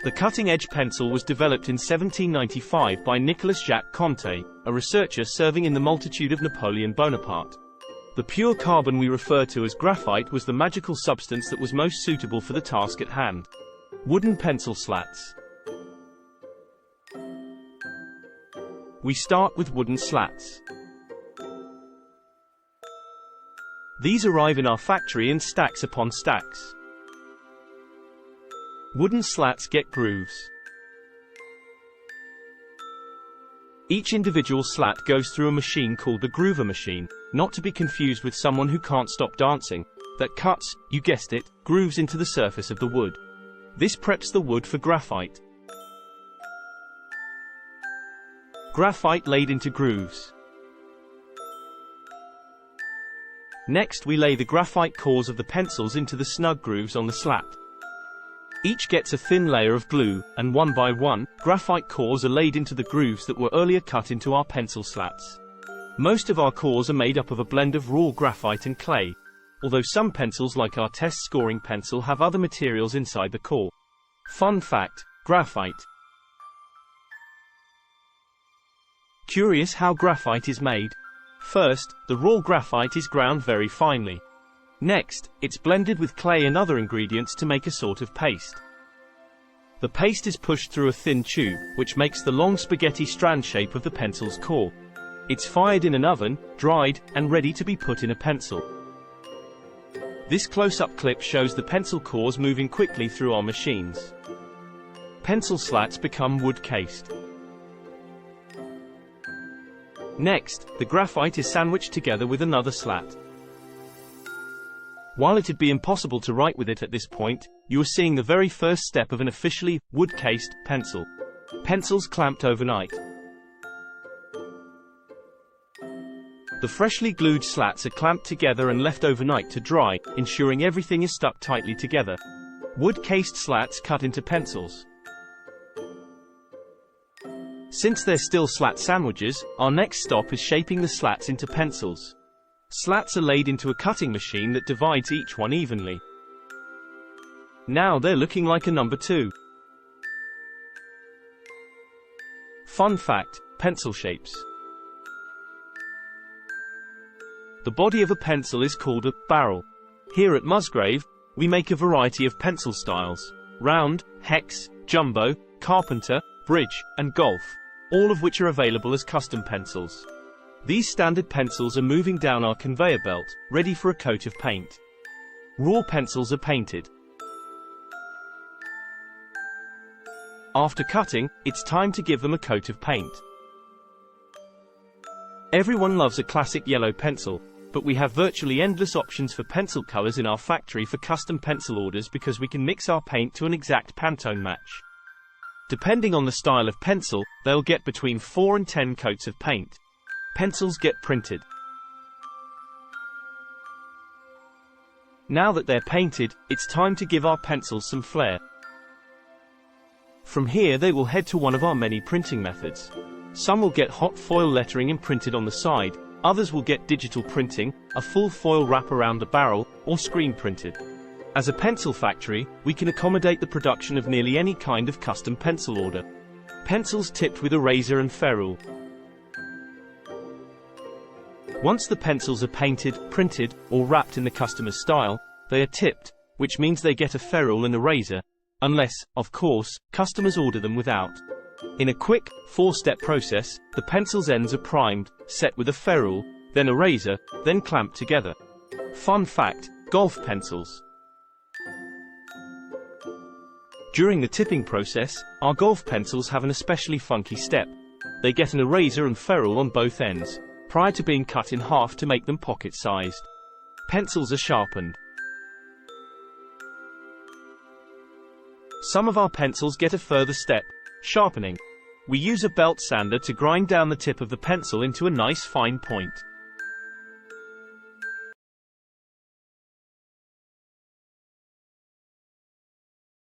The cutting-edge pencil was developed in 1795 by Nicolas Jacques Conté, a researcher serving in the multitude of Napoleon Bonaparte. The pure carbon we refer to as graphite was the magical substance that was most suitable for the task at hand. Wooden pencil slats. We start with wooden slats. These arrive in our factory in stacks upon stacks. Wooden slats get grooves. Each individual slat goes through a machine called the groover machine, not to be confused with someone who can't stop dancing, that cuts, you guessed it, grooves into the surface of the wood. This preps the wood for graphite. Graphite laid into grooves. Next we lay the graphite cores of the pencils into the snug grooves on the slat. Each gets a thin layer of glue, and one by one, graphite cores are laid into the grooves that were earlier cut into our pencil slats. Most of our cores are made up of a blend of raw graphite and clay, although some pencils like our test scoring pencil have other materials inside the core. Fun fact: graphite. Curious how graphite is made? First, the raw graphite is ground very finely. Next, it's blended with clay and other ingredients to make a sort of paste. The paste is pushed through a thin tube, which makes the long spaghetti strand shape of the pencil's core. It's fired in an oven, dried, and ready to be put in a pencil. This close-up clip shows the pencil cores moving quickly through our machines. Pencil slats become wood-cased. Next, the graphite is sandwiched together with another slat. While it'd be impossible to write with it at this point, you are seeing the very first step of an officially wood-cased pencil. Pencils clamped overnight. The freshly glued slats are clamped together and left overnight to dry, ensuring everything is stuck tightly together. Wood-cased slats cut into pencils. Since they're still slat sandwiches, our next stop is shaping the slats into pencils. Slats are laid into a cutting machine that divides each one evenly. Now they're looking like a number 2. Fun fact: pencil shapes. The body of a pencil is called a barrel. Here at Musgrave, we make a variety of pencil styles: round, hex, jumbo, carpenter, bridge, and golf, all of which are available as custom pencils. These standard pencils are moving down our conveyor belt, ready for a coat of paint. Raw pencils are painted. After cutting, it's time to give them a coat of paint. Everyone loves a classic yellow pencil, but we have virtually endless options for pencil colors in our factory for custom pencil orders because we can mix our paint to an exact Pantone match. Depending on the style of pencil, they'll get between 4 and 10 coats of paint. Pencils get printed. Now that they're painted, it's time to give our pencils some flair. From here they will head to one of our many printing methods. Some will get hot foil lettering imprinted on the side, others will get digital printing, a full foil wrap around the barrel, or screen printed. As a pencil factory, we can accommodate the production of nearly any kind of custom pencil order. Pencils tipped with a razor and ferrule. Once the pencils are painted, printed, or wrapped in the customer's style, they are tipped, which means they get a ferrule and a razor, unless, of course, customers order them without. In a quick, 4-step process, the pencil's ends are primed, set with a ferrule, then a razor, then clamped together. Fun fact: golf pencils. During the tipping process, our golf pencils have an especially funky step. They get an eraser and ferrule on both ends, prior to being cut in half to make them pocket-sized. Pencils are sharpened. Some of our pencils get a further step: sharpening. We use a belt sander to grind down the tip of the pencil into a nice fine point.